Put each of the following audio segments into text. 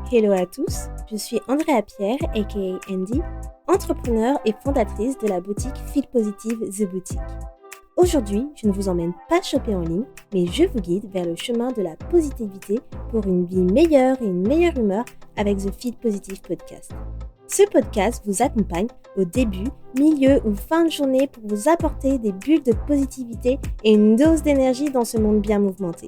Hello à tous, je suis Andrea Pierre, aka Andy, entrepreneur et fondatrice de la boutique Feel Positive The Boutique. Aujourd'hui, je ne vous emmène pas shopper en ligne, mais je vous guide vers le chemin de la positivité pour une vie meilleure et une meilleure humeur avec The Feel Positive Podcast. Ce podcast vous accompagne au début, milieu ou fin de journée pour vous apporter des bulles de positivité et une dose d'énergie dans ce monde bien mouvementé.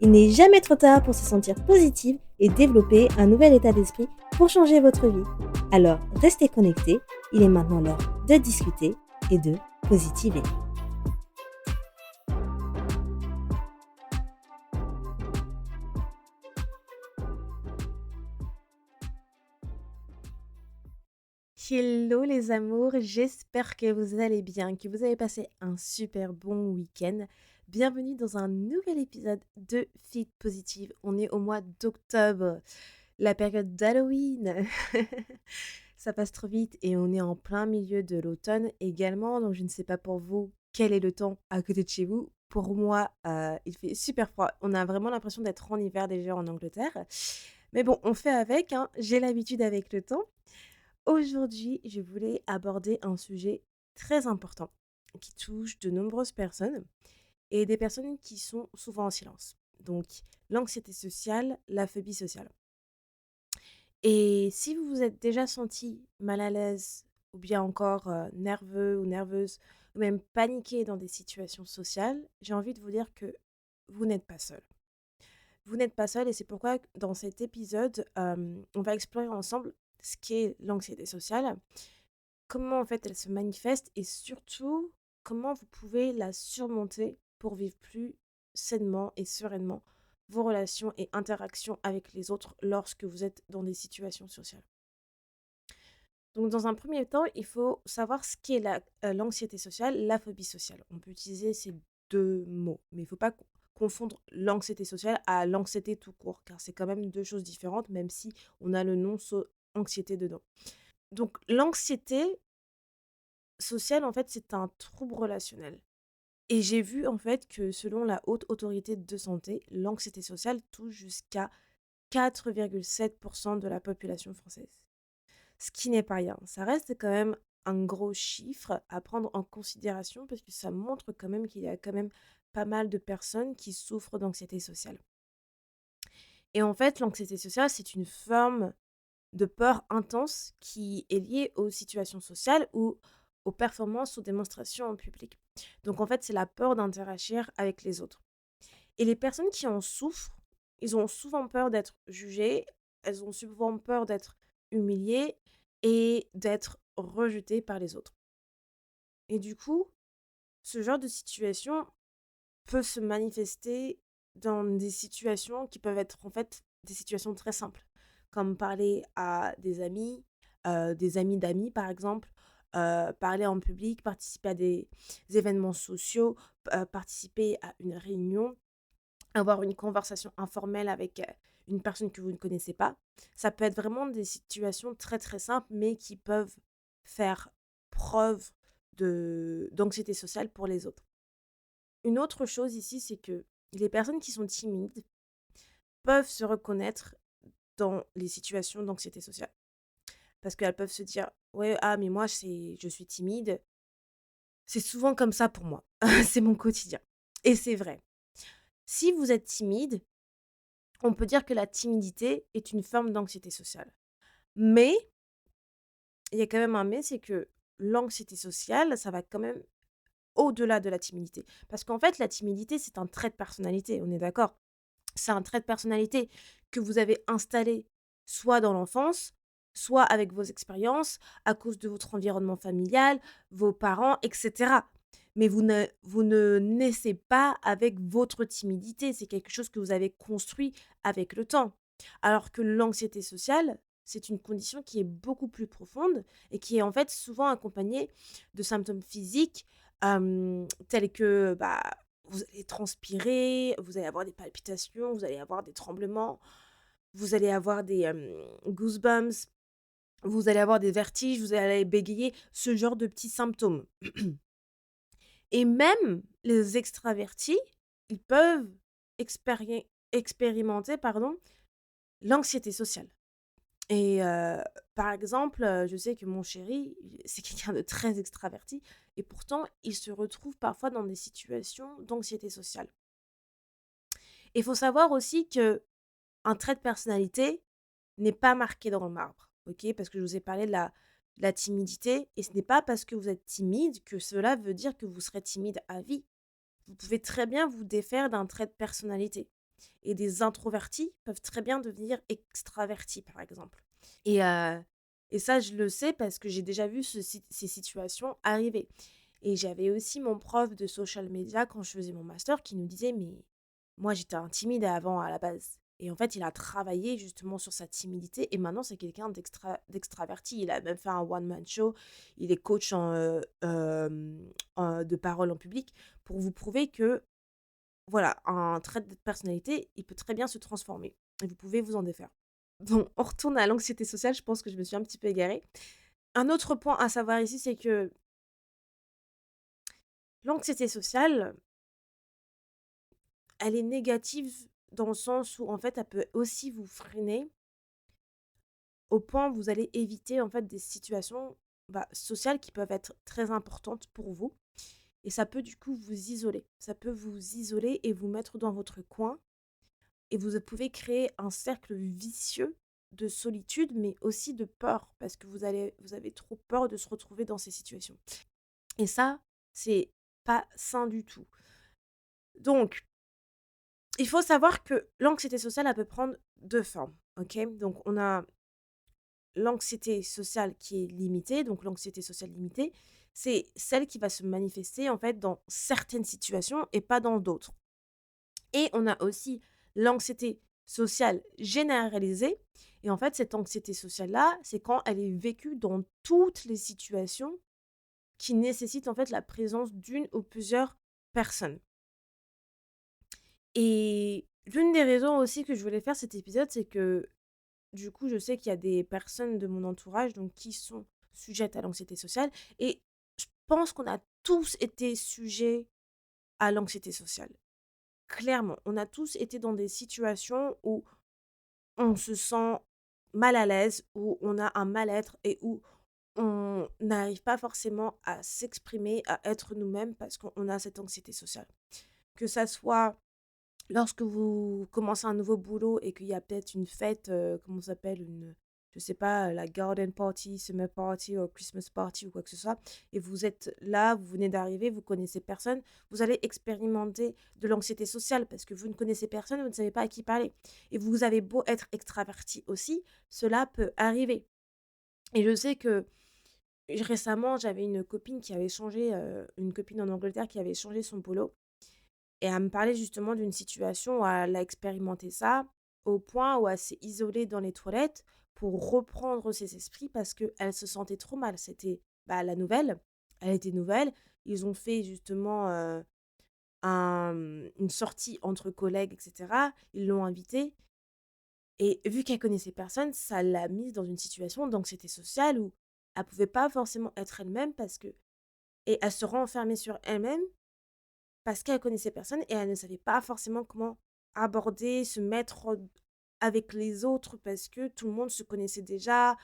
Il n'est jamais trop tard pour se sentir positive et développer un nouvel état d'esprit pour changer votre vie. Alors, restez connectés, il est maintenant l'heure de discuter et de positiver. Hello les amours, j'espère que vous allez bien, que vous avez passé un super bon week-end. Bienvenue dans un nouvel épisode de Feel Positive. On est au mois d'octobre, la période d'Halloween. Ça passe trop vite et on est en plein milieu de l'automne également. Donc je ne sais pas pour vous quel est le temps à côté de chez vous. Pour moi, il fait super froid. On a vraiment l'impression d'être en hiver déjà en Angleterre. Mais bon, on fait avec, hein. J'ai l'habitude avec le temps. Aujourd'hui, je voulais aborder un sujet très important qui touche de nombreuses personnes et des personnes qui sont souvent en silence. Donc, l'anxiété sociale, la phobie sociale. Et si vous vous êtes déjà senti mal à l'aise ou bien encore nerveux ou nerveuse ou même paniqué dans des situations sociales, j'ai envie de vous dire que vous n'êtes pas seul. Vous n'êtes pas seul et c'est pourquoi dans cet épisode, on va explorer ensemble ce qu'est l'anxiété sociale, comment en fait elle se manifeste et surtout comment vous pouvez la surmonter pour vivre plus sainement et sereinement vos relations et interactions avec les autres lorsque vous êtes dans des situations sociales. Donc dans un premier temps, il faut savoir ce qu'est l'anxiété sociale, la phobie sociale. On peut utiliser ces deux mots, mais il ne faut pas confondre l'anxiété sociale à l'anxiété tout court, car c'est quand même deux choses différentes, même si on a le nom anxiété dedans. Donc l'anxiété sociale, en fait, c'est un trouble relationnel. Et j'ai vu, en fait, que selon la Haute Autorité de Santé, l'anxiété sociale touche jusqu'à 4,7% de la population française. Ce qui n'est pas rien. Ça reste quand même un gros chiffre à prendre en considération parce que ça montre quand même qu'il y a quand même pas mal de personnes qui souffrent d'anxiété sociale. Et en fait, l'anxiété sociale, c'est une forme de peur intense qui est liée aux situations sociales ou aux performances ou démonstrations en public. Donc en fait, c'est la peur d'interagir avec les autres. Et les personnes qui en souffrent, ils ont souvent peur d'être jugées, elles ont souvent peur d'être humiliées et d'être rejetées par les autres. Et du coup, ce genre de situation peut se manifester dans des situations qui peuvent être en fait des situations très simples, comme parler à des amis d'amis par exemple, parler en public, participer à des événements sociaux, participer à une réunion, avoir une conversation informelle avec une personne que vous ne connaissez pas. Ça peut être vraiment des situations très très simples, mais qui peuvent faire preuve d'anxiété sociale pour les autres. Une autre chose ici, c'est que les personnes qui sont timides peuvent se reconnaître dans les situations d'anxiété sociale. Parce qu'elles peuvent se dire, ouais, ah, mais moi, je suis timide. C'est souvent comme ça pour moi. C'est mon quotidien. Et c'est vrai. Si vous êtes timide, on peut dire que la timidité est une forme d'anxiété sociale. Mais, il y a quand même un mais, c'est que l'anxiété sociale, ça va quand même au-delà de la timidité. Parce qu'en fait, la timidité, c'est un trait de personnalité, on est d'accord? C'est un trait de personnalité que vous avez installé soit dans l'enfance, soit avec vos expériences, à cause de votre environnement familial, vos parents, etc. Mais vous ne naissez pas avec votre timidité, c'est quelque chose que vous avez construit avec le temps. Alors que l'anxiété sociale, c'est une condition qui est beaucoup plus profonde et qui est en fait souvent accompagnée de symptômes physiques tels que vous allez transpirer, vous allez avoir des palpitations, vous allez avoir des tremblements, vous allez avoir des goosebumps, vous allez avoir des vertiges, vous allez bégayer, ce genre de petits symptômes. Et même les extravertis, ils peuvent expérimenter l'anxiété sociale. Et par exemple, je sais que mon chéri, c'est quelqu'un de très extraverti et pourtant il se retrouve parfois dans des situations d'anxiété sociale. Il faut savoir aussi qu'un trait de personnalité n'est pas marqué dans le marbre, OK? Parce que je vous ai parlé de la timidité et ce n'est pas parce que vous êtes timide que cela veut dire que vous serez timide à vie. Vous pouvez très bien vous défaire d'un trait de personnalité et des introvertis peuvent très bien devenir extravertis, par exemple. Et ça, je le sais parce que j'ai déjà vu ces situations arriver. Et j'avais aussi mon prof de social media quand je faisais mon master qui nous disait: «Mais moi, j'étais un timide avant à la base» et en fait, il a travaillé justement sur sa timidité et maintenant c'est quelqu'un d'extraverti. Il a même fait un one man show. Il est coach de parole en public pour vous prouver que, voilà, un trait de personnalité, il peut très bien se transformer et vous pouvez vous en défaire. Donc on retourne à l'anxiété sociale, je pense que je me suis un petit peu égarée. Un autre point à savoir ici, c'est que l'anxiété sociale, elle est négative dans le sens où, en fait, elle peut aussi vous freiner au point où vous allez éviter, en fait, des situations, bah, sociales qui peuvent être très importantes pour vous et ça peut, du coup, vous isoler. Ça peut vous isoler et vous mettre dans votre coin et vous pouvez créer un cercle vicieux de solitude, mais aussi de peur parce que vous avez trop peur de se retrouver dans ces situations et ça, c'est pas sain du tout. Donc il faut savoir que l'anxiété sociale, elle peut prendre 2 formes, OK? Donc on a l'anxiété sociale qui est limitée, donc l'anxiété sociale limitée, c'est celle qui va se manifester, en fait, dans certaines situations et pas dans d'autres. Et on a aussi l'anxiété sociale généralisée et en fait, cette anxiété sociale-là, c'est quand elle est vécue dans toutes les situations qui nécessitent, en fait, la présence d'une ou plusieurs personnes. Et l'une des raisons aussi que je voulais faire cet épisode, c'est que du coup, je sais qu'il y a des personnes de mon entourage donc qui sont sujettes à l'anxiété sociale et je pense qu'on a tous été sujets à l'anxiété sociale. Clairement, on a tous été dans des situations où on se sent mal à l'aise, où on a un mal-être et où on n'arrive pas forcément à s'exprimer, à être nous-mêmes parce qu'on a cette anxiété sociale. Que ça soit lorsque vous commencez un nouveau boulot et qu'il y a peut-être une fête, comment ça s'appelle? Je sais pas, la garden party, summer party ou Christmas party ou quoi que ce soit et vous êtes là, vous venez d'arriver, vous connaissez personne, vous allez expérimenter de l'anxiété sociale parce que vous ne connaissez personne, vous ne savez pas à qui parler et vous avez beau être extraverti aussi, cela peut arriver et je sais que récemment, j'avais une copine en Angleterre qui avait changé son boulot et elle me parlait justement d'une situation où elle a expérimenté ça, au point où elle s'est isolée dans les toilettes pour reprendre ses esprits parce qu'elle se sentait trop mal. C'était, bah, la nouvelle, elle était nouvelle. Ils ont fait justement, une sortie entre collègues et cetera. Ils l'ont invitée et vu qu'elle connaissait personne, ça l'a mise dans une situation d'anxiété sociale où elle pouvait pas forcément être elle-même parce que et elle se renfermait sur elle-même parce qu'elle connaissait personne et elle ne savait pas forcément comment aborder, se mettre avec les autres parce que tout le monde se connaissait déjà,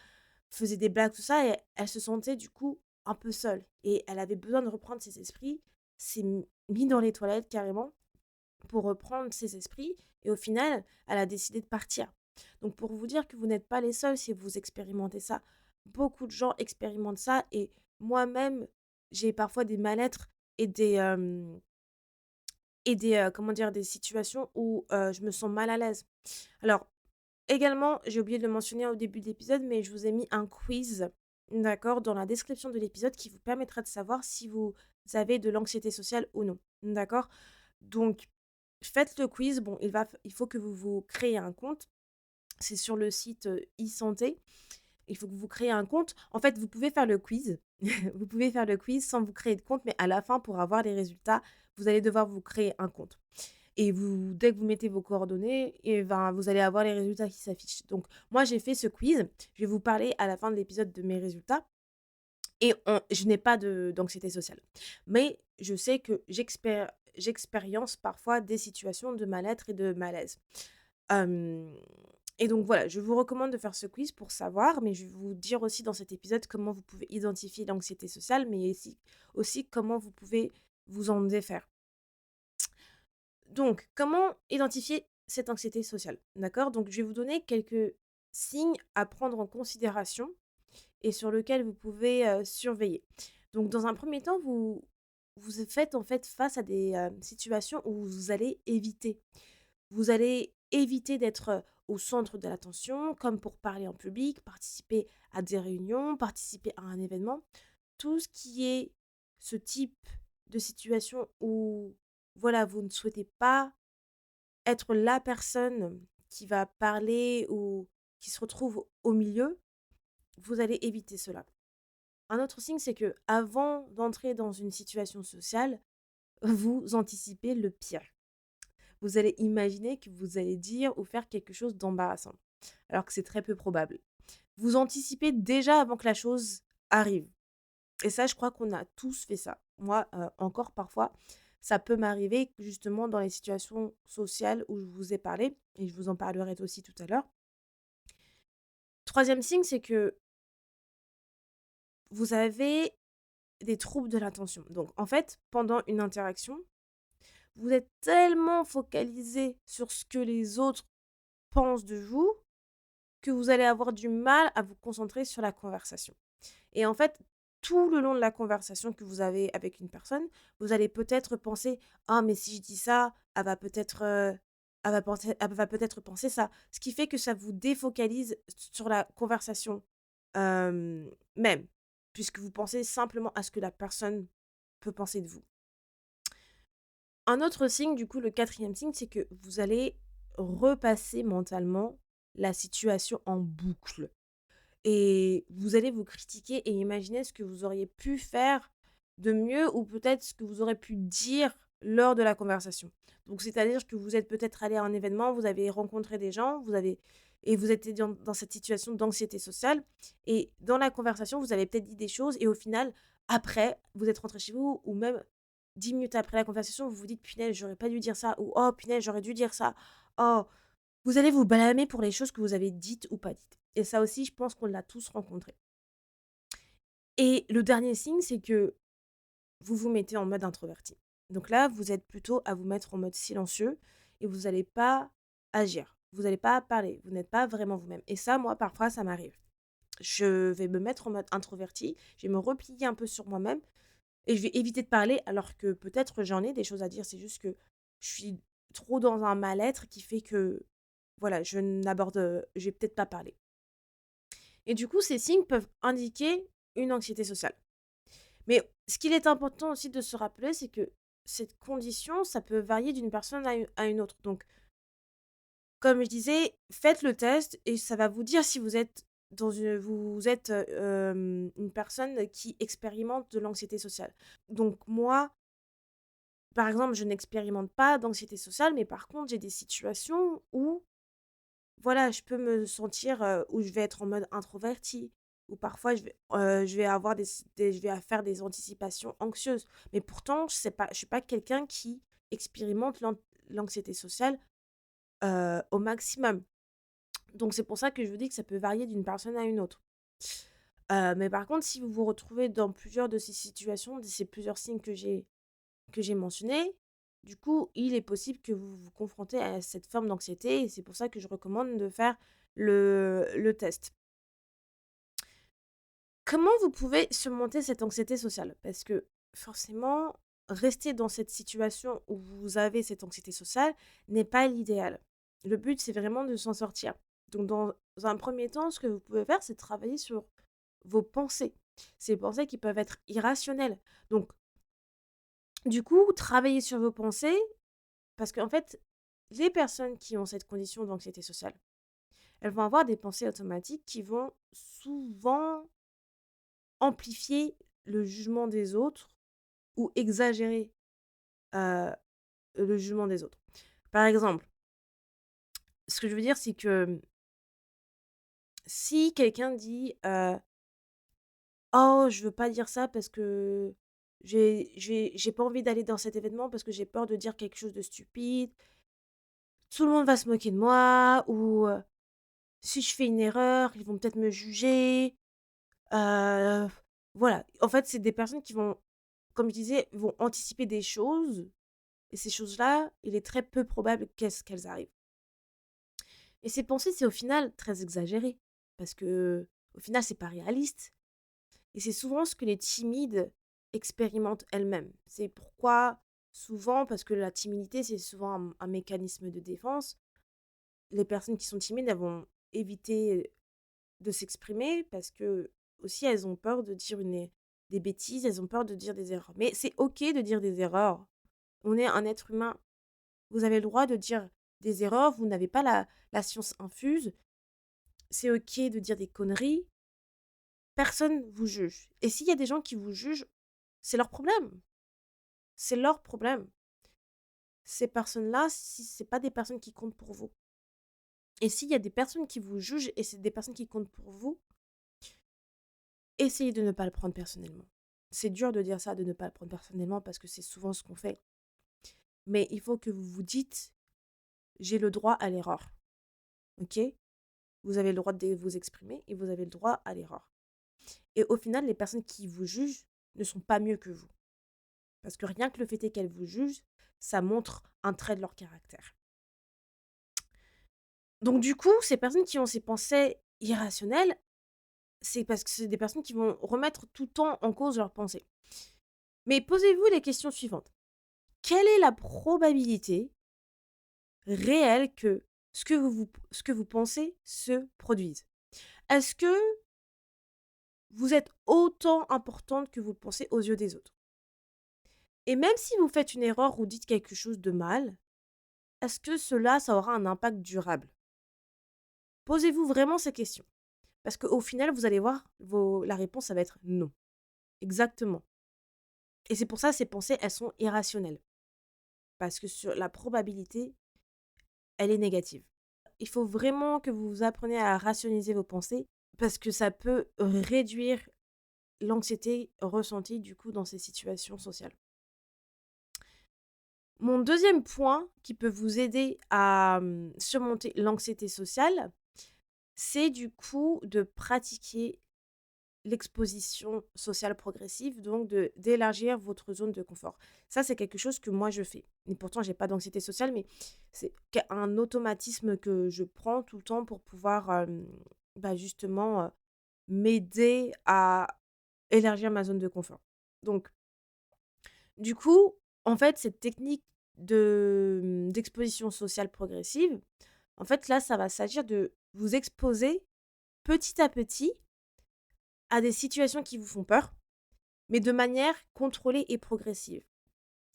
faisait des blagues, tout ça et elle se sentait du coup un peu seule et elle avait besoin de reprendre ses esprits, s'est mis dans les toilettes carrément pour reprendre ses esprits et au final, elle a décidé de partir. Donc pour vous dire que vous n'êtes pas les seuls si vous expérimentez ça. Beaucoup de gens expérimentent ça et moi-même, j'ai parfois des mal-être et comment dire? Des situations où, je me sens mal à l'aise. Alors, également, j'ai oublié de le mentionner au début de l'épisode, mais je vous ai mis un quiz, d'accord, dans la description de l'épisode qui vous permettra de savoir si vous avez de l'anxiété sociale ou non, d'accord? Donc, faites le quiz. Bon, il faut que vous vous créez un compte. C'est sur le site, e-santé. Il faut que vous créez un compte. En fait, vous pouvez faire le quiz. Vous pouvez faire le quiz sans vous créer de compte, mais à la fin, pour avoir les résultats, vous allez devoir vous créer un compte. Et dès que vous mettez vos coordonnées, et ben, vous allez avoir les résultats qui s'affichent. Donc, moi, j'ai fait ce quiz. Je vais vous parler à la fin de l'épisode de mes résultats. Et je n'ai pas d'anxiété sociale. Mais je sais que j'expérience parfois des situations de mal-être et de malaise. Hem Et donc voilà, je vous recommande de faire ce quiz pour savoir, mais je vais vous dire aussi dans cet épisode comment vous pouvez identifier l'anxiété sociale, mais aussi comment vous pouvez vous en défaire. Donc, comment identifier cette anxiété sociale? D'accord? Donc, je vais vous donner quelques signes à prendre en considération et sur lequel vous pouvez surveiller. Donc, dans un premier temps, vous faites en fait face à des situations où vous allez éviter. Vous allez éviter d'être au centre de l'attention, comme pour parler en public, participer à des réunions, participer à un événement. Tout ce qui est ce type de situation où, voilà, vous ne souhaitez pas être la personne qui va parler ou qui se retrouve au milieu, vous allez éviter cela. Un autre signe, c'est que avant d'entrer dans une situation sociale, vous anticipez le pire. Vous allez imaginer que vous allez dire ou faire quelque chose d'embarrassant, alors que c'est très peu probable. Vous anticipez déjà avant que la chose arrive. Et ça, je crois qu'on a tous fait ça. Moi, encore parfois, ça peut m'arriver justement dans les situations sociales où je vous ai parlé, et je vous en parlerai aussi tout à l'heure. Troisième signe, c'est que vous avez des troubles de l'attention. Donc, en fait, pendant une interaction, vous êtes tellement focalisé sur ce que les autres pensent de vous que vous allez avoir du mal à vous concentrer sur la conversation. Et en fait, tout le long de la conversation que vous avez avec une personne, vous allez peut-être penser: «Ah mais si je dis ça, elle va peut-être penser ça». Ce qui fait que ça vous défocalise sur la conversation, même, puisque vous pensez simplement à ce que la personne peut penser de vous. Un autre signe, du coup, le quatrième signe, c'est que vous allez repasser mentalement la situation en boucle. Et vous allez vous critiquer et imaginer ce que vous auriez pu faire de mieux ou peut-être ce que vous aurez pu dire lors de la conversation. Donc, c'est-à-dire que vous êtes peut-être allé à un événement, vous avez rencontré des gens, vous étiez dans cette situation d'anxiété sociale. Et dans la conversation, vous avez peut-être dit des choses et au final, après, vous êtes rentré chez vous ou même 10 minutes après la conversation, vous vous dites: «Punaise, j'aurais pas dû dire ça» ou «Oh punaise, j'aurais dû dire ça». Oh, vous allez vous blâmer pour les choses que vous avez dites ou pas dites. Et ça aussi, je pense qu'on l'a tous rencontré. Et le dernier signe, c'est que vous vous mettez en mode introverti. Donc là, vous êtes plutôt à vous mettre en mode silencieux et vous n'allez pas agir. Vous n'allez pas parler. Vous n'êtes pas vraiment vous-même. Et ça, moi, parfois, ça m'arrive. Je vais me mettre en mode introverti. Je vais me replier un peu sur moi-même et je vais éviter de parler alors que peut-être j'en ai des choses à dire. C'est juste que je suis trop dans un mal-être qui fait que, voilà, je vais peut-être pas parler. Et du coup, ces signes peuvent indiquer une anxiété sociale. Mais ce qu'il est important aussi de se rappeler, c'est que cette condition, ça peut varier d'une personne à une autre. Donc, comme je disais, faites le test et ça va vous dire si vous êtes une personne qui expérimente de l'anxiété sociale. Donc, moi, par exemple, je n'expérimente pas d'anxiété sociale, mais par contre, j'ai des situations où voilà, je peux me sentir, où je vais être en mode introverti, ou parfois je vais avoir je vais faire des anticipations anxieuses. Mais pourtant, je suis pas quelqu'un qui expérimente l'anxiété sociale, au maximum. Donc c'est pour ça que je vous dis que ça peut varier d'une personne à une autre. Mais par contre, si vous vous retrouvez dans plusieurs de ces situations, de ces plusieurs signes que j'ai mentionnés, du coup, il est possible que vous vous confrontez à cette forme d'anxiété et c'est pour ça que je recommande de faire le test. Comment vous pouvez surmonter cette anxiété sociale? Parce que forcément, rester dans cette situation où vous avez cette anxiété sociale n'est pas l'idéal. Le but, c'est vraiment de s'en sortir. Donc, dans un premier temps, ce que vous pouvez faire, c'est travailler sur vos pensées. Ces pensées qui peuvent être irrationnelles. Donc, du coup, travailler sur vos pensées, parce qu'en fait, les personnes qui ont cette condition d'anxiété sociale, elles vont avoir des pensées automatiques qui vont souvent amplifier le jugement des autres ou exagérer, heu, le jugement des autres. Par exemple, ce que je veux dire, c'est que, si quelqu'un dit, «Oh, je veux pas dire ça parce que j'ai pas envie d'aller dans cet événement parce que j'ai peur de dire quelque chose de stupide, tout le monde va se moquer de moi» ou Si je fais une erreur, ils vont peut-être me juger. Heu, voilà. En fait, c'est des personnes qui vont, comme je disais, vont anticiper des choses et ces choses-là, il est très peu probable qu'elles arrivent. Et ces pensées, c'est au final très exagéré parce que au final, c'est pas réaliste et c'est souvent ce que les timides expérimentent elles-mêmes. C'est pourquoi souvent, parce que la timidité, c'est souvent un mécanisme de défense, les personnes qui sont timides, elles vont éviter de s'exprimer parce que aussi elles ont peur de dire des bêtises, elles ont peur de dire des erreurs. Mais c'est OK de dire des erreurs. On est un être humain. Vous avez le droit de dire des erreurs, vous n'avez pas la science infuse. C'est OK de dire des conneries. Personne vous juge. Et s'il y a des gens qui vous jugent, c'est leur problème. C'est leur problème. Ces personnes-là, si c'est pas des personnes qui comptent pour vous. Et s'il y a des personnes qui vous jugent et c'est des personnes qui comptent pour vous, essayez de ne pas le prendre personnellement. C'est dur de dire ça, de ne pas le prendre personnellement parce que c'est souvent ce qu'on fait. Mais il faut que vous vous dites, j'ai le droit à l'erreur. OK? Vous avez le droit de vous exprimer et vous avez le droit à l'erreur. Et au final, les personnes qui vous jugent ne sont pas mieux que vous. Parce que rien que le fait est qu'elles vous jugent, ça montre un trait de leur caractère. Donc du coup, ces personnes qui ont ces pensées irrationnelles, c'est parce que c'est des personnes qui vont remettre tout le temps en cause leurs pensées. Mais posez-vous les questions suivantes. Quelle est la probabilité réelle que ce que vous pensez se produise? Est-ce que vous êtes autant importante que vous le pensez aux yeux des autres? Et même si vous faites une erreur ou dites quelque chose de mal, est-ce que cela, ça aura un impact durable? Posez-vous vraiment ces questions. Parce qu'au final, vous allez voir, la réponse, ça va être non. Exactement. Et c'est pour ça, ces pensées, elles sont irrationnelles. Parce que sur la probabilité, elle est négative. Il faut vraiment que vous appreniez à rationaliser vos pensées parce que ça peut réduire l'anxiété ressentie du coup dans ces situations sociales. Mon deuxième point qui peut vous aider à surmonter l'anxiété sociale, c'est du coup de pratiquer l'exposition sociale progressive, donc d'élargir votre zone de confort. Ça, c'est quelque chose que moi je fais. Et pourtant, j'ai pas d'anxiété sociale, mais c'est un automatisme que je prends tout le temps pour pouvoir justement m'aider à élargir ma zone de confort. Donc, du coup, en fait, cette technique d'exposition sociale progressive, en fait, là, ça va s'agir de vous exposer petit à petit à des situations qui vous font peur, mais de manière contrôlée et progressive.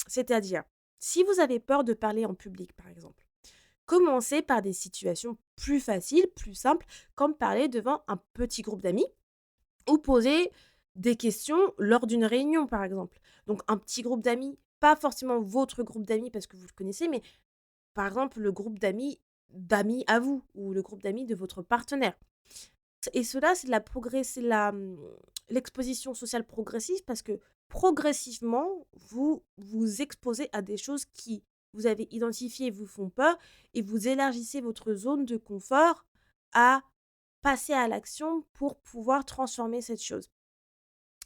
C'est-à-dire, si vous avez peur de parler en public, par exemple, commencez par des situations plus faciles, plus simples, comme parler devant un petit groupe d'amis ou poser des questions lors d'une réunion, par exemple. Donc, un petit groupe d'amis, pas forcément votre groupe d'amis parce que vous le connaissez, mais par exemple, le groupe d'amis à vous ou le groupe d'amis de votre partenaire. Et cela, c'est de la progrès c'est l'exposition sociale progressive parce que progressivement, vous vous exposez à des choses qui vous avez identifiées vous font peur et vous élargissez votre zone de confort à passer à l'action pour pouvoir transformer cette chose.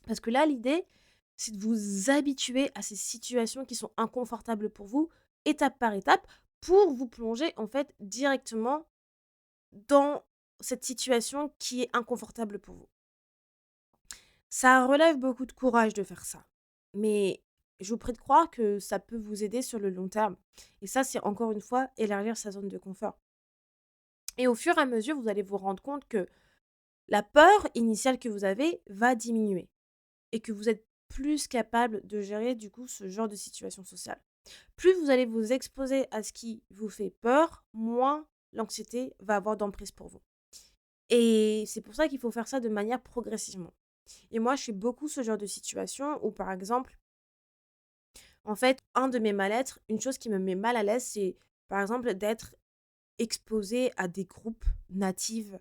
Parce que là, l'idée, c'est de vous habituer à ces situations qui sont inconfortables pour vous, étape par étape, pour vous plonger en fait directement dans cette situation qui est inconfortable pour vous. Ça relève beaucoup de courage de faire ça, mais je vous prie de croire que ça peut vous aider sur le long terme. Et ça, c'est encore une fois élargir sa zone de confort. Et au fur et à mesure, vous allez vous rendre compte que la peur initiale que vous avez va diminuer et que vous êtes plus capable de gérer du coup ce genre de situation sociale. Plus vous allez vous exposer à ce qui vous fait peur, moins l'anxiété va avoir d'emprise pour vous. Et c'est pour ça qu'il faut faire ça de manière progressivement. Et moi, je fais beaucoup ce genre de situation où, par exemple, en fait, un de mes mal-être, une chose qui me met mal à l'aise, c'est, par exemple, d'être exposée à des groupes natifs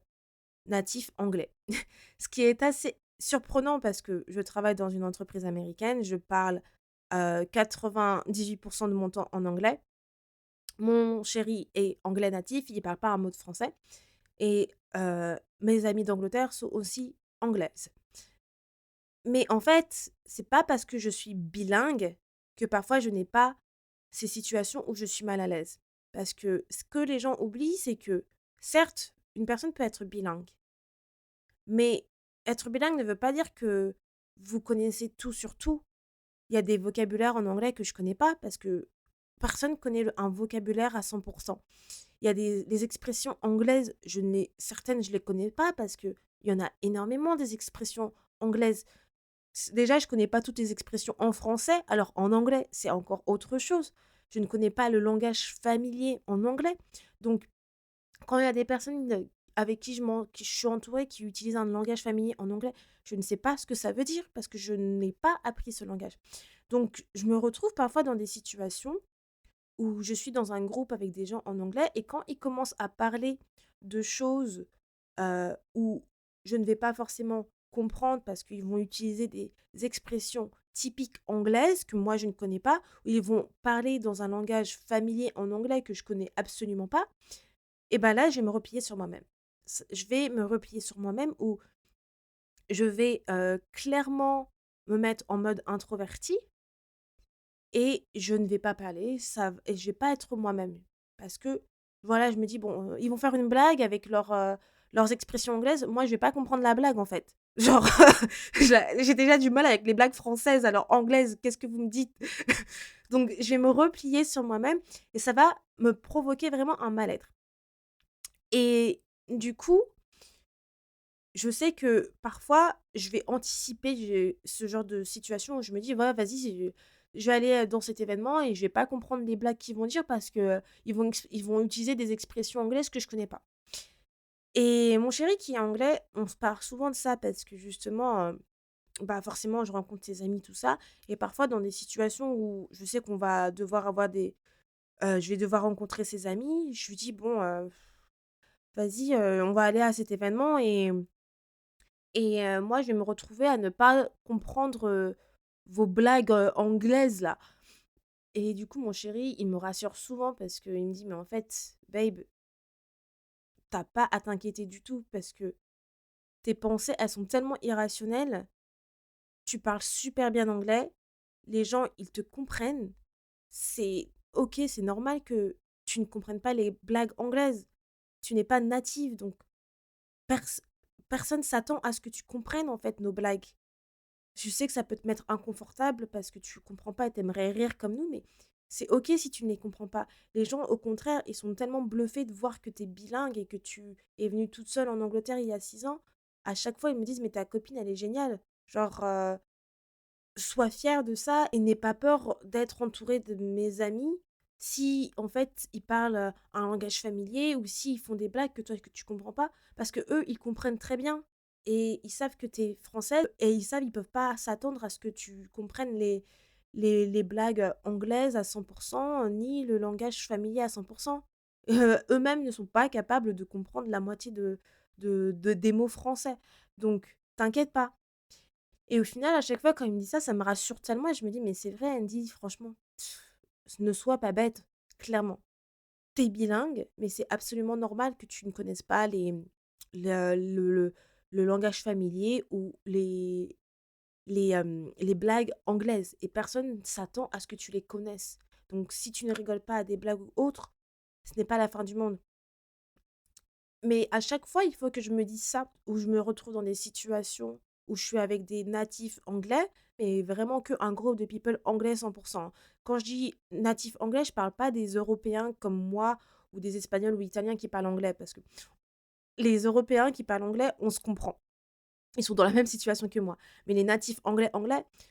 anglais. Ce qui est assez surprenant parce que je travaille dans une entreprise américaine, je parle 98% de mon temps en anglais. Mon chéri est anglais natif, il ne parle pas un mot de français. Et mes amies d'Angleterre sont aussi anglaises. Mais en fait, c'est pas parce que je suis bilingue que parfois je n'ai pas ces situations où je suis mal à l'aise. Parce que ce que les gens oublient, c'est que certes, une personne peut être bilingue, mais être bilingue ne veut pas dire que vous connaissez tout sur tout. Il y a des vocabulaires en anglais que je connais pas parce que personne connaît un vocabulaire à 100%. Il y a des expressions anglaises, certaines je les connais pas parce que il y en a énormément des expressions anglaises. Déjà, je connais pas toutes les expressions en français, alors en anglais, c'est encore autre chose. Je ne connais pas le langage familier en anglais. Donc, quand il y a des personnes avec qui je suis entourée qui utilisent un langage familier en anglais, je ne sais pas ce que ça veut dire parce que je n'ai pas appris ce langage. Donc, je me retrouve parfois dans des situations où je suis dans un groupe avec des gens en anglais et quand ils commencent à parler de choses où je ne vais pas forcément comprendre parce qu'ils vont utiliser des expressions typiques anglaises que moi je ne connais pas, ou ils vont parler dans un langage familier en anglais que je connais absolument pas, et ben là je vais me replier sur moi-même. Je vais me replier sur moi-même où je vais clairement me mettre en mode introverti et je ne vais pas parler, et je vais pas être moi-même. Parce que, voilà, je me dis: «Bon, ils vont faire une blague avec leurs expressions anglaises, moi je vais pas comprendre la blague, en fait». Genre, j'ai déjà du mal avec les blagues françaises, alors anglaises, qu'est-ce que vous me dites? Donc je vais me replier sur moi-même et ça va me provoquer vraiment un mal-être. Et du coup, je sais que parfois, je vais anticiper ce genre de situation où je me dis: «Voilà, vas-y, je vais aller, dans cet événement et je vais pas comprendre les blagues qu'ils vont dire parce que, ils vont utiliser des expressions anglaises que je connais pas». Et mon chéri qui est anglais, on se parle souvent de ça parce que justement, bah, forcément, je rencontre ses amis, tout ça, et parfois dans des situations où je sais qu'on va devoir avoir je vais devoir rencontrer ses amis, je lui dis: «Bon, vas-y, on va aller à cet événement», et moi, je vais me retrouver à ne pas comprendre, vos blagues, anglaises là. Et du coup, mon chéri, il me rassure souvent parce qu'il me dit: «Mais en fait, babe, t'as pas à t'inquiéter du tout parce que tes pensées, elles sont tellement irrationnelles, tu parles super bien anglais, les gens, ils te comprennent. C'est OK, c'est normal que tu ne comprennes pas les blagues anglaises. Tu n'es pas native, donc pers personne s'attend à ce que tu comprennes, en fait, nos blagues. Je sais que ça peut te mettre inconfortable parce que tu comprends pas et tu rire comme nous, mais c'est OK si tu ne les comprends pas. Les gens, au contraire, ils sont tellement bluffés de voir que tu es bilingue et que tu es venue toute seule en Angleterre il y a 6 ans. À chaque fois, ils me disent: «Mais ta copine, elle est géniale». Genre, sois fière de ça et n'aie pas peur d'être entourée de mes amis si, en fait, ils parlent, un langage familier ou s'ils font des blagues que tu comprends pas. Parce que eux ils comprennent très bien et ils savent que tu es française et ils savent ils peuvent pas s'attendre à ce que tu comprennes les blagues, anglaises à 100% ni le langage familier à 100%. Eux-mêmes ne sont pas capables de comprendre la moitié des mots français. Donc t'inquiète pas. Et au final, à chaque fois, quand il me dit ça, ça me rassure tellement et je me dis: «Mais c'est vrai, Andy, franchement, ne sois pas bête, clairement. T'es bilingue, mais c'est absolument normal que tu ne connaisses pas le langage familier ou les blagues anglaises et personne ne s'attend à ce que tu les connaisses. Donc si tu ne rigoles pas à des blagues ou autres, ce n'est pas la fin du monde». Mais à chaque fois, il faut que je me dise ça, où je me retrouve dans des situations où je suis avec des natifs anglais, mais vraiment qu'un groupe de people anglais 100%. Quand je dis natifs anglais, je parle pas des Européens comme moi ou des Espagnols ou Italiens qui parlent anglais, parce que les Européens qui parlent anglais, on se comprend. Ils sont dans la même situation que moi. Mais les natifs anglais,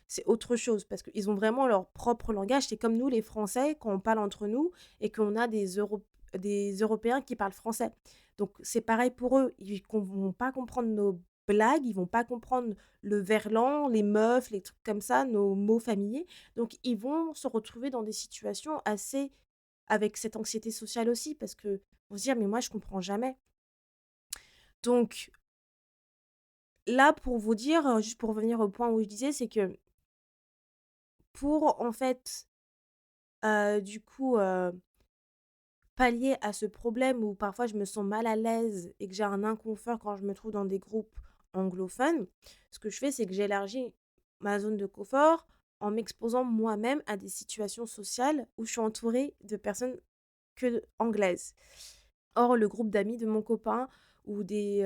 c'est autre chose parce qu'ils ont vraiment leur propre langage. C'est comme nous, les Français, quand on parle entre nous et qu'on a des Européens qui parlent français. Donc, c'est pareil pour eux. Ils ne vont pas comprendre nos blagues, ils vont pas comprendre le verlan, les meufs, les trucs comme ça, nos mots familiers. Donc, ils vont se retrouver dans des situations assez avec cette anxiété sociale aussi parce que vont se dire, mais moi, je comprends jamais. Donc, là, pour vous dire, juste pour revenir au point où je disais, c'est que pour en fait, du coup, pallier à ce problème où parfois je me sens mal à l'aise et que j'ai un inconfort quand je me trouve dans des groupes anglophones, ce que je fais, c'est que j'élargis ma zone de confort en m'exposant moi-même à des situations sociales où je suis entourée de personnes anglaises. Hors le groupe d'amis de mon copain ou des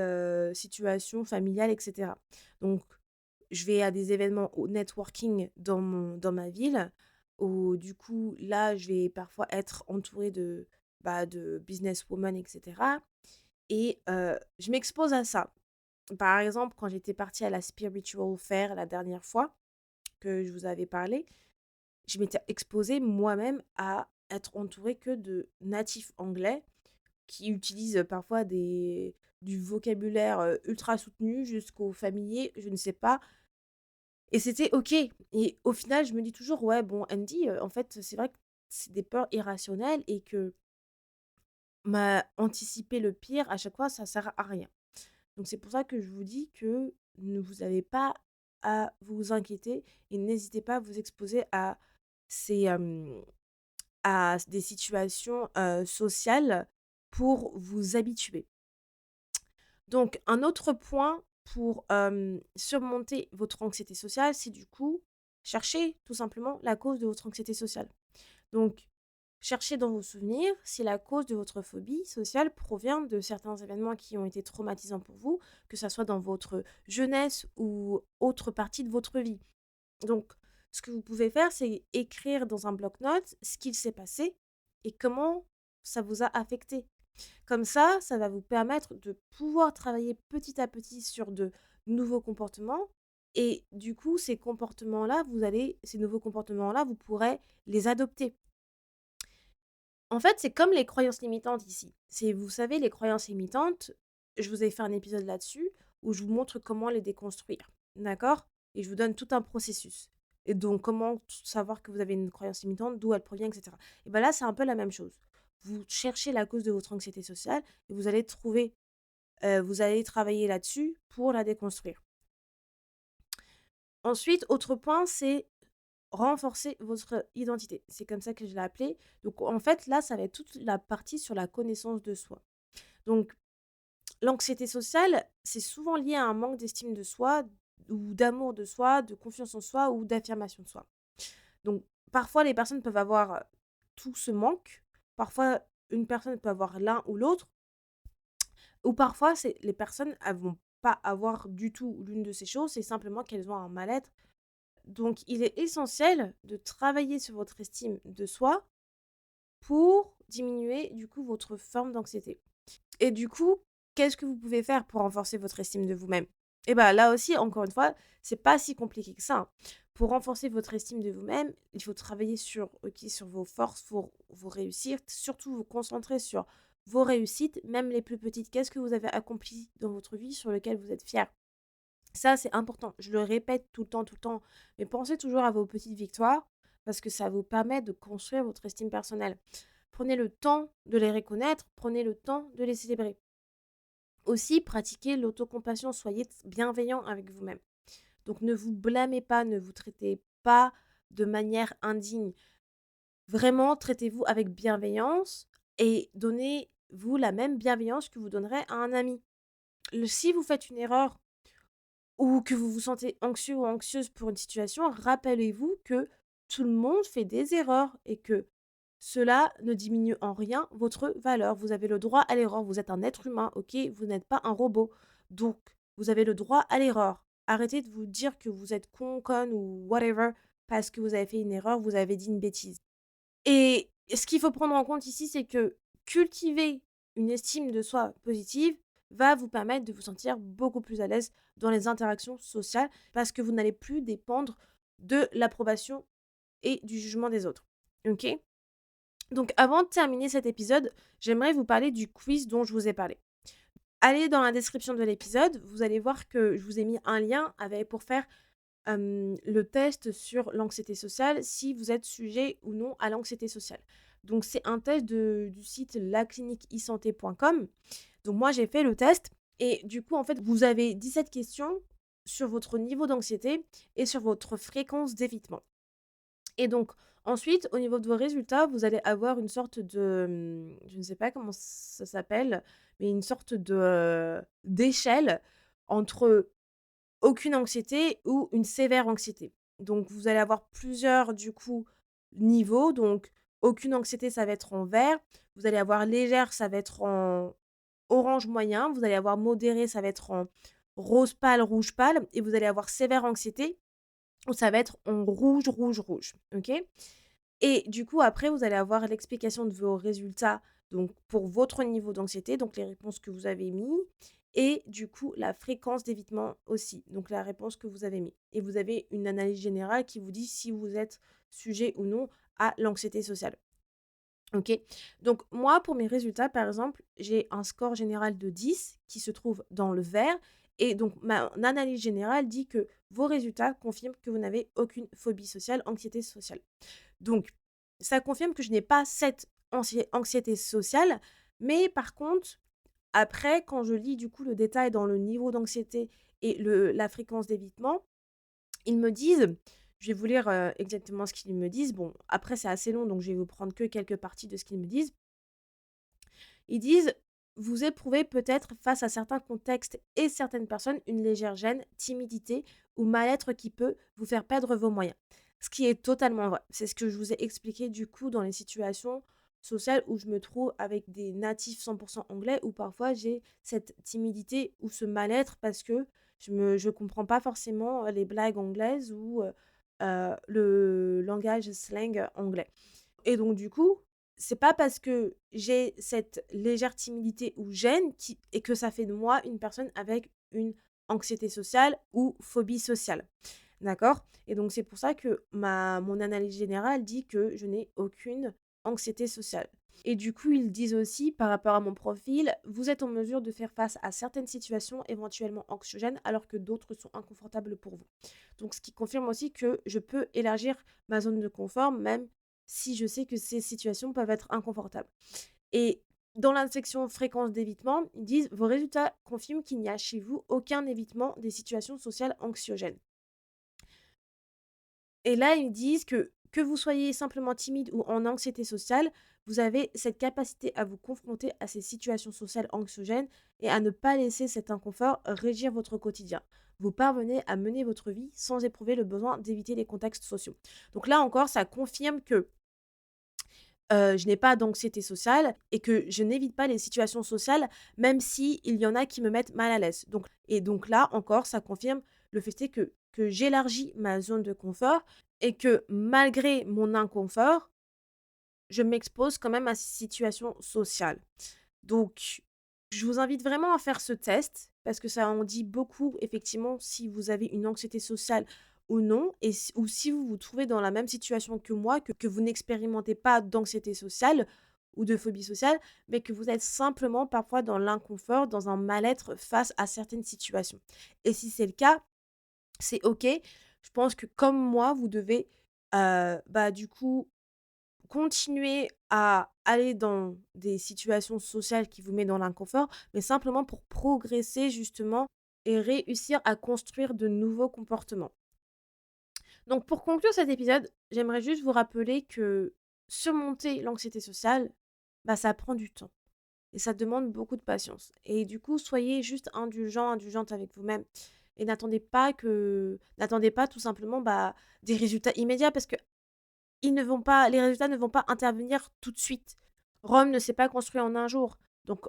situations familiales, et cetera. Donc, je vais à des événements au networking dans ma ville où du coup, là, je vais parfois être entourée de businesswomen, et cetera, et je m'expose à ça. Par exemple, quand j'étais partie à la Spiritual Fair la dernière fois que je vous avais parlé, je m'étais exposée moi-même à être entourée que de natifs anglais qui utilisent parfois du vocabulaire ultra soutenu jusqu'au familier, je ne sais pas. Et c'était OK. Et au final, je me dis toujours, ouais, bon, Andy, en fait, c'est vrai que c'est des peurs irrationnelles et que anticiper le pire, à chaque fois, ça sert à rien. Donc, c'est pour ça que je vous dis que ne vous avez pas à vous inquiéter et n'hésitez pas à vous exposer ces, hem, à des situations sociales pour vous habituer. Donc, un autre point pour surmonter votre anxiété sociale, c'est du coup chercher tout simplement la cause de votre anxiété sociale. Donc, cherchez dans vos souvenirs si la cause de votre phobie sociale provient de certains événements qui ont été traumatisants pour vous, que ça soit dans votre jeunesse ou autre partie de votre vie. Donc, ce que vous pouvez faire, c'est écrire dans un bloc-notes ce qu'il s'est passé et comment ça vous a affecté. Comme ça va vous permettre de pouvoir travailler petit à petit sur de nouveaux comportements et du coup, ces nouveaux comportements-là, vous pourrez les adopter. En fait, c'est comme les croyances limitantes ici. Vous savez, les croyances limitantes, je vous ai fait un épisode là-dessus où je vous montre comment les déconstruire. D'accord? Et je vous donne tout un processus. Et donc, comment savoir que vous avez une croyance limitante, d'où elle provient, etc. Et bien là, c'est un peu la même chose. Vous cherchez la cause de votre anxiété sociale et vous allez travailler là-dessus pour la déconstruire. Ensuite, autre point, c'est renforcer votre identité. C'est comme ça que je l'ai appelé. Donc, en fait, là, ça va être toute la partie sur la connaissance de soi. Donc, l'anxiété sociale, c'est souvent lié à un manque d'estime de soi ou d'amour de soi, de confiance en soi ou d'affirmation de soi. Donc, parfois, les personnes peuvent avoir tout ce manque. Parfois, une personne peut avoir l'un ou l'autre. Ou parfois, les personnes, elles vont pas avoir du tout l'une de ces choses. C'est simplement qu'elles ont un mal-être. Donc, il est essentiel de travailler sur votre estime de soi pour diminuer, du coup, votre forme d'anxiété. Et du coup, qu'est-ce que vous pouvez faire pour renforcer votre estime de vous-même? Et bah, là aussi, encore une fois, c'est pas si compliqué que ça, hein. Pour renforcer votre estime de vous-même, il faut travailler sur vos forces, vos réussites, surtout vous concentrer sur vos réussites, même les plus petites. Qu'est-ce que vous avez accompli dans votre vie sur lequel vous êtes fier? Ça, c'est important. Je le répète tout le temps, mais pensez toujours à vos petites victoires parce que ça vous permet de construire votre estime personnelle. Prenez le temps de les reconnaître, prenez le temps de les célébrer. Aussi, pratiquez l'autocompassion, soyez bienveillant avec vous-même. Donc ne vous blâmez pas, ne vous traitez pas de manière indigne. Vraiment, traitez-vous avec bienveillance et donnez-vous la même bienveillance que vous donnerez à un ami. Si vous faites une erreur ou que vous vous sentez anxieux ou anxieuse pour une situation, rappelez-vous que tout le monde fait des erreurs et que cela ne diminue en rien votre valeur. Vous avez le droit à l'erreur. Vous êtes un être humain, ok? Vous n'êtes pas un robot. Donc, vous avez le droit à l'erreur. Arrêtez de vous dire que vous êtes con, conne ou whatever parce que vous avez fait une erreur, vous avez dit une bêtise. Et ce qu'il faut prendre en compte ici, c'est que cultiver une estime de soi positive va vous permettre de vous sentir beaucoup plus à l'aise dans les interactions sociales parce que vous n'allez plus dépendre de l'approbation et du jugement des autres. Ok? Donc avant de terminer cet épisode, j'aimerais vous parler du quiz dont je vous ai parlé. Allez dans la description de l'épisode, vous allez voir que je vous ai mis un lien pour faire le test sur l'anxiété sociale, si vous êtes sujet ou non à l'anxiété sociale. Donc c'est un test du site lacliniqueesanté.com. Donc moi j'ai fait le test et du coup en fait vous avez 17 questions sur votre niveau d'anxiété et sur votre fréquence d'évitement. Et donc ensuite, au niveau de vos résultats, vous allez avoir une sorte de, je ne sais pas comment ça s'appelle, mais une sorte de, d'échelle entre aucune anxiété ou une sévère anxiété. Donc vous allez avoir plusieurs, du coup, niveaux. Donc aucune anxiété, ça va être en vert. Vous allez avoir légère, ça va être en orange moyen. Vous allez avoir modéré, ça va être en rose pâle, rouge pâle. Et vous allez avoir sévère anxiété, où ça va être en rouge, rouge, rouge. OK? Et du coup, après, vous allez avoir l'explication de vos résultats, donc pour votre niveau d'anxiété, donc les réponses que vous avez mis et du coup, la fréquence d'évitement aussi, donc la réponse que vous avez mis. Et vous avez une analyse générale qui vous dit si vous êtes sujet ou non à l'anxiété sociale. OK? Donc moi, pour mes résultats, par exemple, j'ai un score général de 10 qui se trouve dans le vert et donc ma analyse générale dit que vos résultats confirment que vous n'avez aucune phobie sociale, anxiété sociale. Donc, ça confirme que je n'ai pas cette anxiété sociale, mais par contre, après, quand je lis du coup le détail dans le niveau d'anxiété et la fréquence d'évitement, ils me disent, je vais vous lire exactement ce qu'ils me disent. Bon, après, c'est assez long, donc je vais vous prendre que quelques parties de ce qu'ils me disent. Ils disent: «Vous éprouvez peut-être face à certains contextes et certaines personnes une légère gêne, timidité ou mal-être qui peut vous faire perdre vos moyens». Ce qui est totalement vrai. C'est ce que je vous ai expliqué du coup dans les situations sociales où je me trouve avec des natifs 100 anglais, où parfois j'ai cette timidité ou ce mal-être parce que je comprends pas forcément, les blagues anglaises ou, le langage slang anglais. Et donc du coup, c'est pas parce que j'ai cette légère timidité ou gêne et que ça fait de moi une personne avec une anxiété sociale ou phobie sociale. D'accord? Et donc c'est pour ça que mon analyse générale dit que je n'ai aucune anxiété sociale. Et du coup, ils disent aussi, par rapport à mon profil, vous êtes en mesure de faire face à certaines situations éventuellement anxiogènes alors que d'autres sont inconfortables pour vous. Donc ce qui confirme aussi que je peux élargir ma zone de confort même si je sais que ces situations peuvent être inconfortables. Et dans la section fréquence d'évitement, ils disent vos résultats confirment qu'il n'y a chez vous aucun évitement des situations sociales anxiogènes. Et là, ils disent que vous soyez simplement timide ou en anxiété sociale, vous avez cette capacité à vous confronter à ces situations sociales anxiogènes et à ne pas laisser cet inconfort régir votre quotidien. Vous parvenez à mener votre vie sans éprouver le besoin d'éviter les contextes sociaux. Donc là encore, ça confirme que je n'ai pas d'anxiété sociale et que je n'évite pas les situations sociales, même si il y en a qui me mettent mal à l'aise. Donc là encore, ça confirme le fait est que j'élargis ma zone de confort et que malgré mon inconfort, je m'expose quand même à ces situations sociales. Donc, je vous invite vraiment à faire ce test parce que ça en dit beaucoup, effectivement, si vous avez une anxiété sociale ou non, ou si vous vous trouvez dans la même situation que moi, que vous n'expérimentez pas d'anxiété sociale ou de phobie sociale, mais que vous êtes simplement parfois dans l'inconfort, dans un mal-être face à certaines situations. Et si c'est le cas, c'est OK. Je pense que comme moi, vous devez, du coup, continuer à aller dans des situations sociales qui vous met dans l'inconfort, mais simplement pour progresser justement et réussir à construire de nouveaux comportements. Donc pour conclure cet épisode, j'aimerais juste vous rappeler que surmonter l'anxiété sociale, ça prend du temps et ça demande beaucoup de patience. Et du coup, soyez juste indulgent, indulgente avec vous-même et n'attendez pas tout simplement, des résultats immédiats parce que les résultats ne vont pas intervenir tout de suite. Rome ne s'est pas construit en un jour. Donc,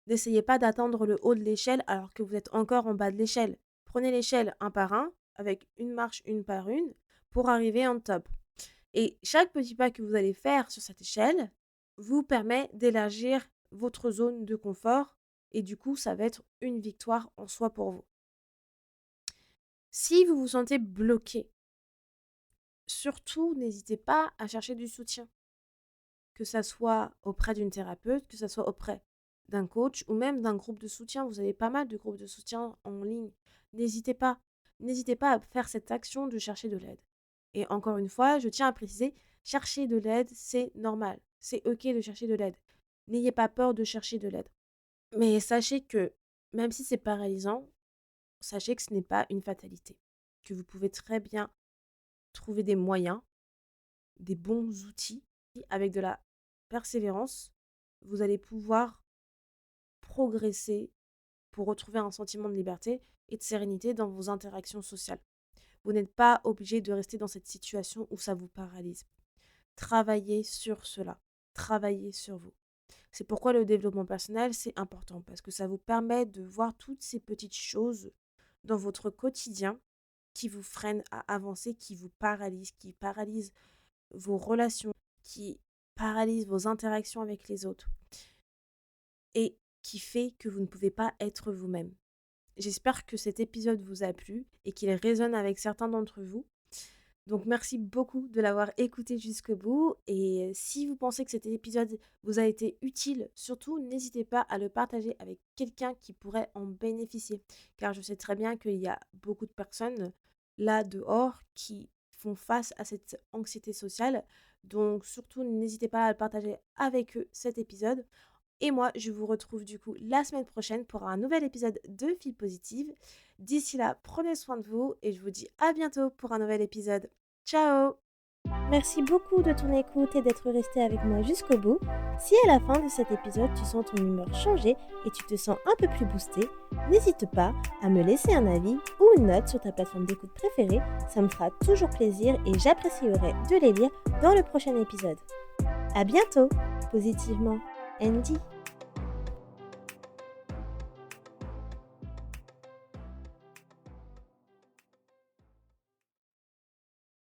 n'essayez pas d'atteindre le haut de l'échelle alors que vous êtes encore en bas de l'échelle. Prenez l'échelle un par un, avec une marche une par une, pour arriver en top. Et chaque petit pas que vous allez faire sur cette échelle vous permet d'élargir votre zone de confort et du coup, ça va être une victoire en soi pour vous. Si vous vous sentez bloqué, surtout n'hésitez pas à chercher du soutien. Que ça soit auprès d'une thérapeute, que ça soit auprès d'un coach ou même d'un groupe de soutien. Vous avez pas mal de groupes de soutien en ligne. N'hésitez pas. N'hésitez pas à faire cette action de chercher de l'aide. Et encore une fois, je tiens à préciser, chercher de l'aide, c'est normal. C'est OK de chercher de l'aide. N'ayez pas peur de chercher de l'aide. Mais sachez que même si c'est paralysant, sachez que ce n'est pas une fatalité. Que vous pouvez très bien trouver des moyens des bons outils. Avec de la persévérance, vous allez pouvoir progresser pour retrouver un sentiment de liberté et de sérénité dans vos interactions sociales. Vous n'êtes pas obligé de rester dans cette situation où ça vous paralyse. Travaillez sur cela. Travaillez sur vous. C'est pourquoi le développement personnel, c'est important parce que ça vous permet de voir toutes ces petites choses dans votre quotidien qui vous freinent à avancer, qui vous paralysent, qui paralysent vos relations, qui paralysent vos interactions avec les autres et qui fait que vous ne pouvez pas être vous-même. J'espère que cet épisode vous a plu et qu'il résonne avec certains d'entre vous. Donc merci beaucoup de l'avoir écouté jusqu'au bout et si vous pensez que cet épisode vous a été utile, surtout n'hésitez pas à le partager avec quelqu'un qui pourrait en bénéficier. Car je sais très bien qu'il y a beaucoup de personnes là dehors qui font face à cette anxiété sociale. Donc surtout n'hésitez pas à le partager avec eux cet épisode. Et moi, je vous retrouve du coup la semaine prochaine pour un nouvel épisode de Fille Positive. D'ici là, prenez soin de vous et je vous dis à bientôt pour un nouvel épisode. Ciao! Merci beaucoup de ton écoute et d'être resté avec moi jusqu'au bout. Si à la fin de cet épisode tu sens ton humeur changer et tu te sens un peu plus boosté, n'hésite pas à me laisser un avis ou une note sur ta plateforme d'écoute préférée, ça me fera toujours plaisir et j'apprécierai de les lire dans le prochain épisode. À bientôt, positivement, Andy.